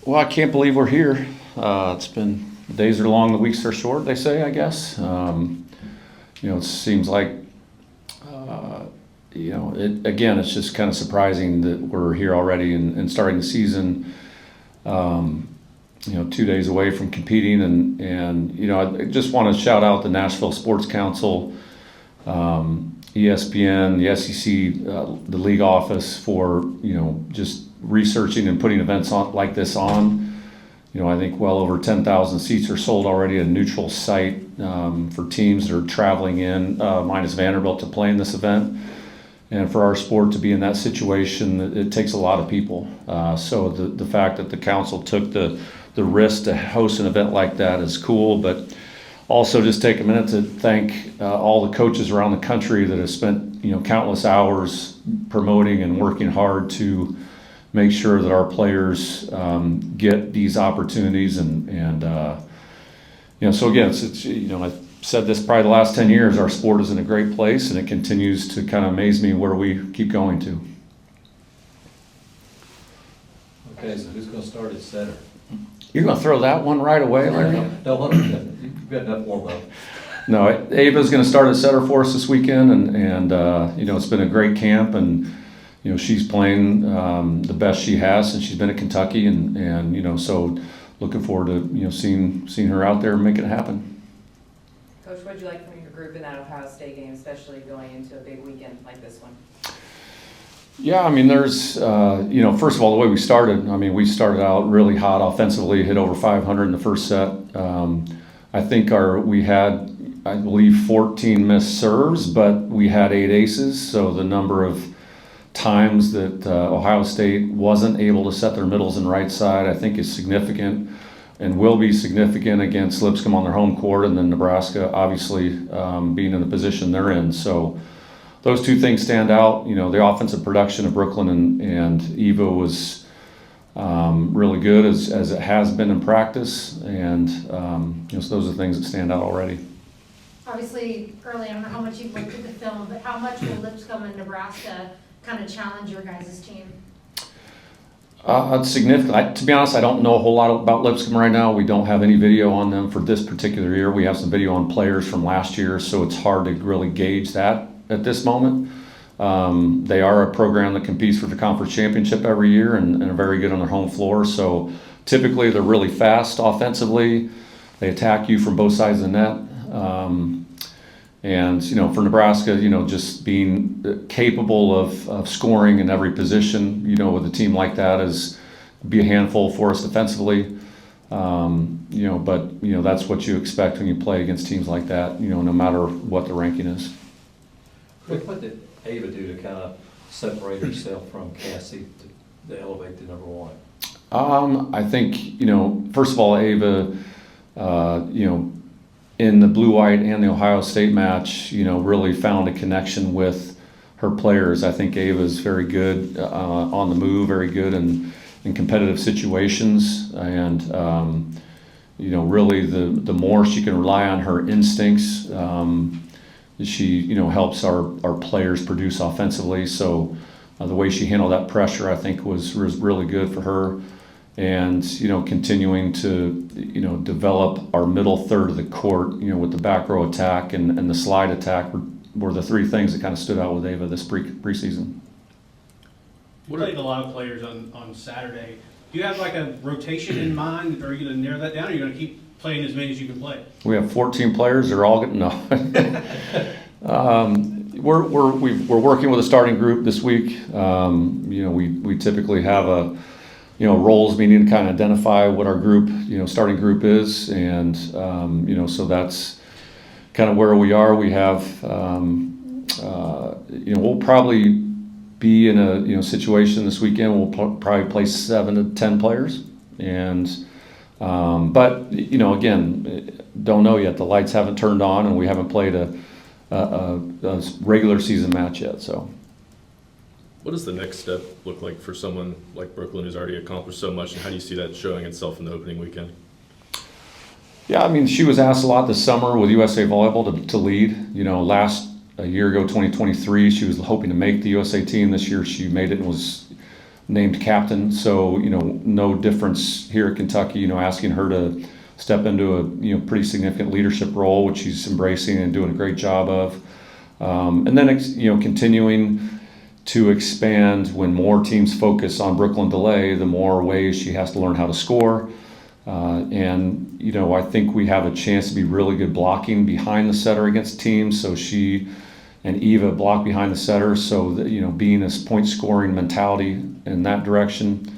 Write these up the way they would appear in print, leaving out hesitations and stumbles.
Well, I can't believe we're here. It's been, the days are long, the weeks are short, they say, I guess. It seems like, it's just kind of surprising that we're here already and starting the season, 2 days away from competing. And I just want to shout out the Nashville Sports Council, ESPN, the SEC, the league office for, just researching and putting events on like this on. I think well over 10,000 seats are sold already at a neutral site for teams that are traveling in, minus Vanderbilt, to play in this event. And for our sport to be in that situation, it takes a lot of people. So the fact that the council took the risk to host an event like that is cool, but also just take a minute to thank all the coaches around the country that have spent countless hours promoting and working hard to make sure that our players get these opportunities and so again, it's I've said this probably the last 10 years, our sport is in a great place, and it continues to kind of amaze me where we keep going to. Okay, so who's going to start at center? You're going to throw that one right away, Larry? No, you've got enough warm up. No, Ava's going to start at center for us this weekend, and it's been a great camp, and she's playing the best she has since she's been at Kentucky, and so looking forward to seeing her out there and making it happen. Coach, what did you like from your group in that Ohio State game, especially going into a big weekend like this one? Yeah, there's first of all, the way we started out really hot offensively, hit over 500 in the first set. I think we had, I believe, 14 missed serves, but we had 8 aces, so the number of times that Ohio State wasn't able to set their middles and right side, I think, is significant and will be significant against Lipscomb on their home court, and then Nebraska obviously being in the position they're in. So those two things stand out. The offensive production of Brooklyn and Eva was really good as it has been in practice, and so those are things that stand out already. Obviously, early, I don't know how much you've looked at the film, but how much will Lipscomb and Nebraska kind of challenge your guys' team? It's significant. To be honest, I don't know a whole lot about Lipscomb right now. We don't have any video on them for this particular year. We have some video on players from last year, so it's hard to really gauge that at this moment. They are a program that competes for the conference championship every year and are very good on their home floor. So typically they're really fast offensively. They attack you from both sides of the net. And for Nebraska, just being capable of scoring in every position, with a team like that is be a handful for us defensively. But that's what you expect when you play against teams like that, no matter what the ranking is. What did Ava do to kind of separate herself from Cassie to elevate to number one? I think, first of all, Ava, in the blue-white and the Ohio State match, really found a connection with her players. I think Ava's very good on the move, very good in competitive situations, and really the more she can rely on her instincts, she helps our players produce offensively. So the way she handled that pressure, I think, was really good for her. And continuing to develop our middle third of the court, with the back row attack and the slide attack were the three things that kind of stood out with Ava this preseason. We played a lot of players on Saturday. Do you have like a rotation in mind? Are you going to narrow that down, or are you going to keep playing as many as you can play? We have 14 players. They're all no. We're working with a starting group this week. We typically have roles meaning to kind of identify what our group, starting group is, and so that's kind of where we are. We have, we'll probably be in a situation this weekend. We'll probably play 7 to 10 players, and but again, don't know yet. The lights haven't turned on, and we haven't played a regular season match yet. So. What does the next step look like for someone like Brooklyn who's already accomplished so much, and how do you see that showing itself in the opening weekend? Yeah, she was asked a lot this summer with USA Volleyball to lead. A year ago, 2023, she was hoping to make the USA team. This year she made it and was named captain. So, no difference here at Kentucky, asking her to step into a, pretty significant leadership role, which she's embracing and doing a great job of. And then, continuing to expand when more teams focus on Brooklyn DeLeye, the more ways she has to learn how to score. And I think we have a chance to be really good blocking behind the setter against teams. So she and Eva block behind the setter. So that, being a point scoring mentality in that direction.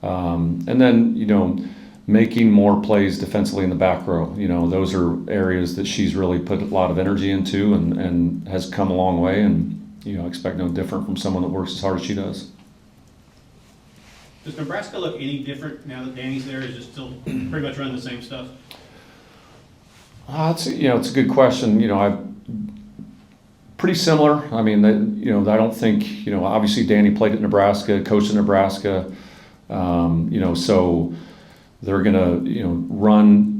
And then, making more plays defensively in the back row. Those are areas that she's really put a lot of energy into and has come a long way. And, expect no different from someone that works as hard as she does. Does Nebraska look any different now that Danny's there? Is it still pretty much running the same stuff? It's a good question. Pretty similar. I mean, I don't think, obviously Danny played at Nebraska, coached in Nebraska, so they're going to, run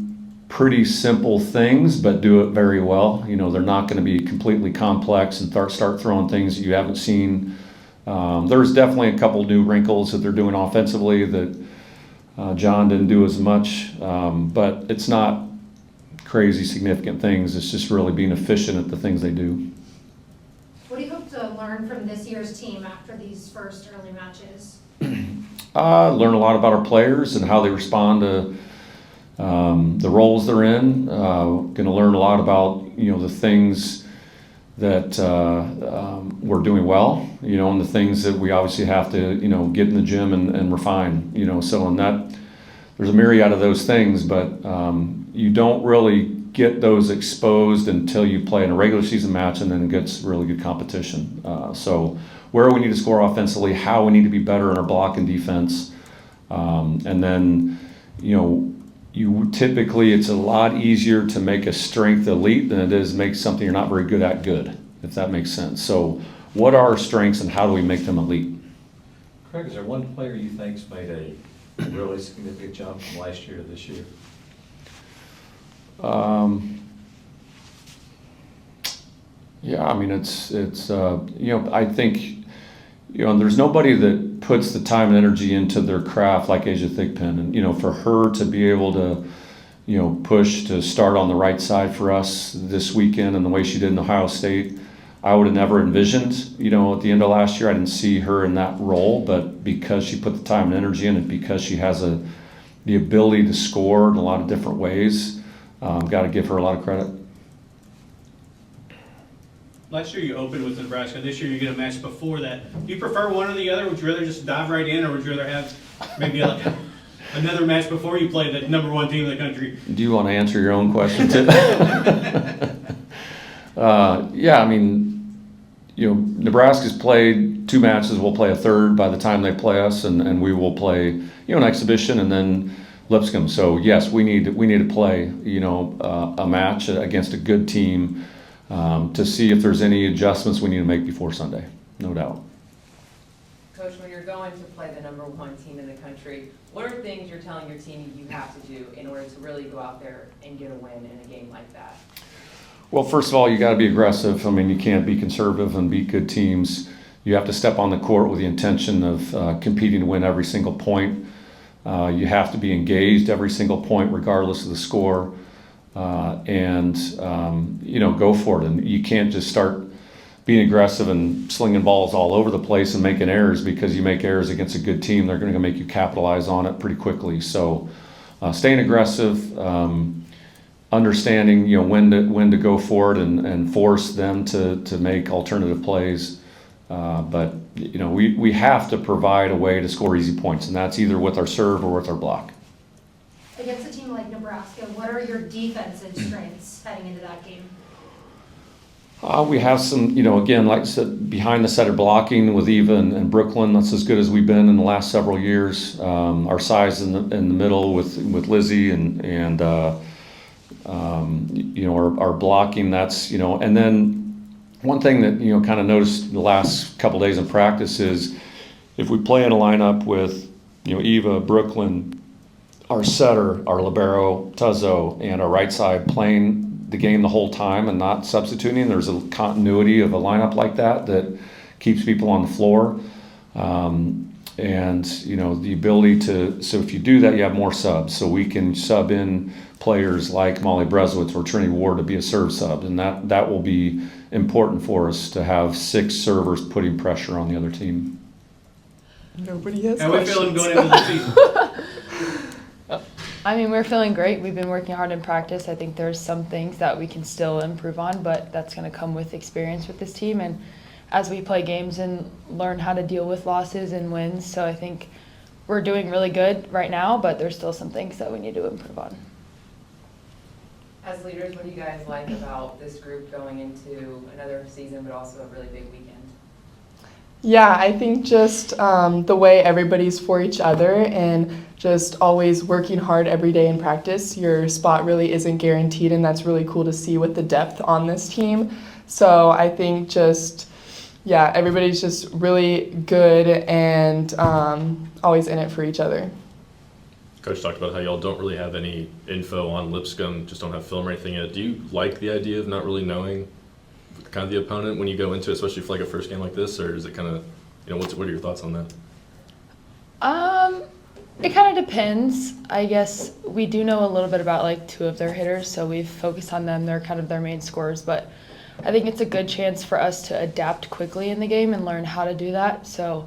pretty simple things, but do it very well. They're not going to be completely complex and start throwing things that you haven't seen. There's definitely a couple new wrinkles that they're doing offensively that John didn't do as much, but it's not crazy significant things. It's just really being efficient at the things they do. What do you hope to learn from this year's team after these first early matches? Learn a lot about our players and how they respond to the roles they're in. Going to learn a lot about the things that we're doing well, and the things that we obviously have to get in the gym and refine. So in that there's a myriad of those things, but you don't really get those exposed until you play in a regular season match and then it gets really good competition. So where we need to score offensively, how we need to be better in our block and defense, and then you typically, it's a lot easier to make a strength elite than it is make something you're not very good at good, if that makes sense. So what are our strengths and how do we make them elite? Craig, is there one player you think's made a really significant jump from last year to this year? Yeah, I mean, it's I think, there's nobody that puts the time and energy into their craft like Asia Thigpen. And, for her to be able to, push to start on the right side for us this weekend and the way she did in Ohio State, I would have never envisioned, at the end of last year, I didn't see her in that role, but because she put the time and energy in it, because she has the ability to score in a lot of different ways, got to give her a lot of credit. Last year you opened with Nebraska. This year you get a match before that. Do you prefer one or the other? Would you rather just dive right in, or would you rather have maybe like another match before you play the #1 team in the country? Do you want to answer your own question too? Yeah, I mean, Nebraska's played 2 matches. We'll play a third by the time they play us, and we will play, an exhibition and then Lipscomb. So yes, we need to play, a match against a good team. To see if there's any adjustments we need to make before Sunday, no doubt. Coach, when you're going to play the #1 team in the country, what are things you're telling your team you have to do in order to really go out there and get a win in a game like that? Well, first of all, you got to be aggressive. I mean, you can't be conservative and beat good teams. You have to step on the court with the intention of competing to win every single point. You have to be engaged every single point, regardless of the score. And go for it. And you can't just start being aggressive and slinging balls all over the place and making errors, because you make errors against a good team, they're going to make you capitalize on it pretty quickly. So staying aggressive, understanding when to go for it and force them to make alternative plays. But we have to provide a way to score easy points, and that's either with our serve or with our block. Against a team like Nebraska, what are your defensive strengths heading into that game? We have some, again, like I said, behind the setter blocking with Eva and Brooklyn. That's as good as we've been in the last several years. Our size in the middle with Lizzie and our blocking. That's and then one thing that kind of noticed the last couple days in practice is if we play in a lineup with Eva, Brooklyn, our setter, our libero, Tuozzo, and our right side playing the game the whole time and not substituting, there's a continuity of a lineup like that keeps people on the floor. And And, the ability so if you do that, you have more subs. So we can sub in players like Molly Bresowitz or Trinity Ward to be a serve sub. And that will be important for us to have 6 servers putting pressure on the other team. Nobody has How are we feeling questions. going into the season? I mean, we're feeling great. We've been working hard in practice. I think there's some things that we can still improve on, but that's going to come with experience with this team and as we play games and learn how to deal with losses and wins. So I think we're doing really good right now, but there's still some things that we need to improve on. As leaders, what do you guys like about this group going into another season, but also a really big weekend? Yeah, I think just the way everybody's for each other and just always working hard every day in practice. Your spot really isn't guaranteed, and that's really cool to see with the depth on this team. So I think everybody's just really good and always in it for each other. Coach talked about how y'all don't really have any info on Lipscomb, just don't have film or anything yet. Do you like the idea of not really knowing kind of the opponent when you go into it, especially for like a first game like this, or is it kind of, what are your thoughts on that? It kind of depends. I guess we do know a little bit about like 2 of their hitters, so we've focused on them. They're kind of their main scorers, but I think it's a good chance for us to adapt quickly in the game and learn how to do that. So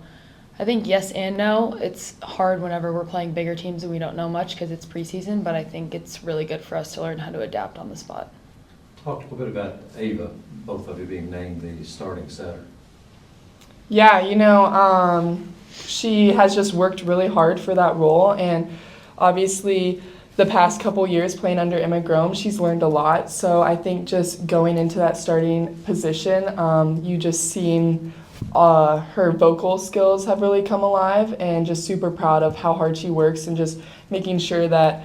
I think yes and no. It's hard whenever we're playing bigger teams and we don't know much because it's preseason, but I think it's really good for us to learn how to adapt on the spot. Talk a little bit about Ava, both of you being named the starting setter. Yeah, she has just worked really hard for that role, and obviously the past couple years playing under Emma Grome, she's learned a lot. So I think just going into that starting position, you just seen her vocal skills have really come alive, and just super proud of how hard she works and just making sure that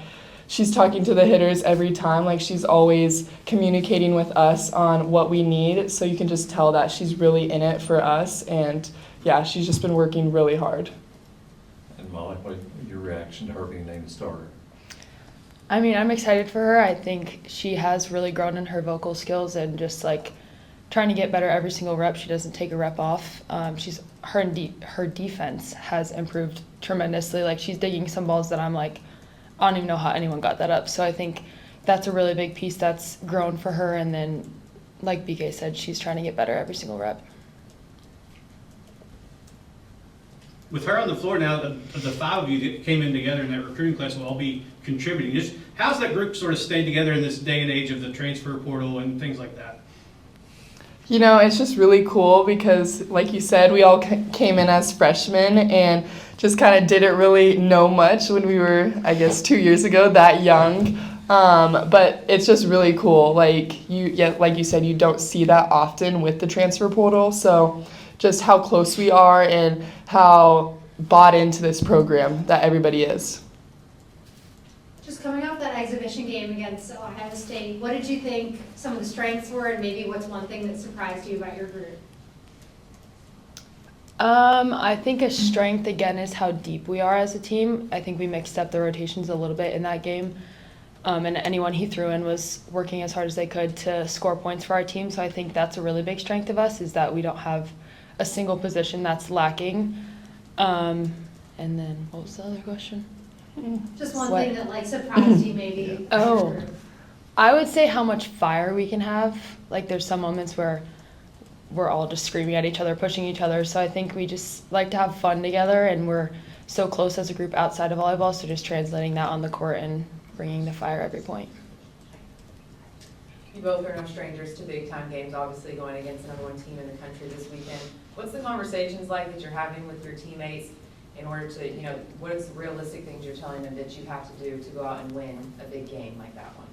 she's talking to the hitters every time. Like, she's always communicating with us on what we need, so you can just tell that she's really in it for us. And yeah, she's just been working really hard. And Molly, what your reaction to her being named the starter? I mean, I'm excited for her. I think she has really grown in her vocal skills and just like trying to get better every single rep. She doesn't take a rep off. Her defense has improved tremendously. Like, she's digging some balls that I'm like, I don't even know how anyone got that up. So I think that's a really big piece that's grown for her. And then, like BK said, she's trying to get better every single rep. With her on the floor now, the 5 of you that came in together in that recruiting class will all be contributing. Just how's that group sort of stayed together in this day and age of the transfer portal and things like that? It's just really cool because, like you said, we all came in as freshmen and just kind of didn't really know much when we were, I guess, 2 years ago, that young. But it's just really cool. Like you said, you don't see that often with the transfer portal. So just how close we are and how bought into this program that everybody is. Just coming off that exhibition game against Ohio State, what did you think some of the strengths were, and maybe what's one thing that surprised you about your group? I think a strength, again, is how deep we are as a team. I think we mixed up the rotations a little bit in that game. And anyone he threw in was working as hard as they could to score points for our team. So I think that's a really big strength of us, is that we don't have a single position that's lacking. And then what was the other question? Just one What? thing that surprised you maybe. Oh. I would say how much fire we can have. Like, there's some moments where we're all just screaming at each other, pushing each other. So I think we just like to have fun together, and we're so close as a group outside of volleyball. So just translating that on the court and bringing the fire every point. You both are no strangers to big-time games, obviously going against the #1 team in the country this weekend. What's the conversations like that you're having with your teammates in order to, what is the realistic things you're telling them that you have to do to go out and win a big game like that one?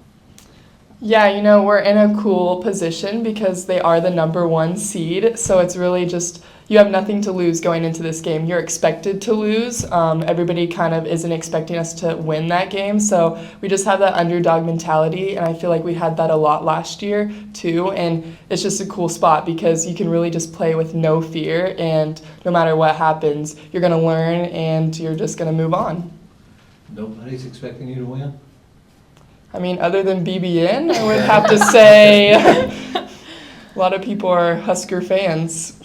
Yeah, we're in a cool position because they are the #1 seed. So it's really just, you have nothing to lose going into this game. You're expected to lose. Everybody kind of isn't expecting us to win that game. So we just have that underdog mentality. And I feel like we had that a lot last year too. And it's just a cool spot because you can really just play with no fear. And no matter what happens, you're going to learn and you're just going to move on. Nobody's expecting you to win? I mean, other than BBN, I would have to say a lot of people are Husker fans.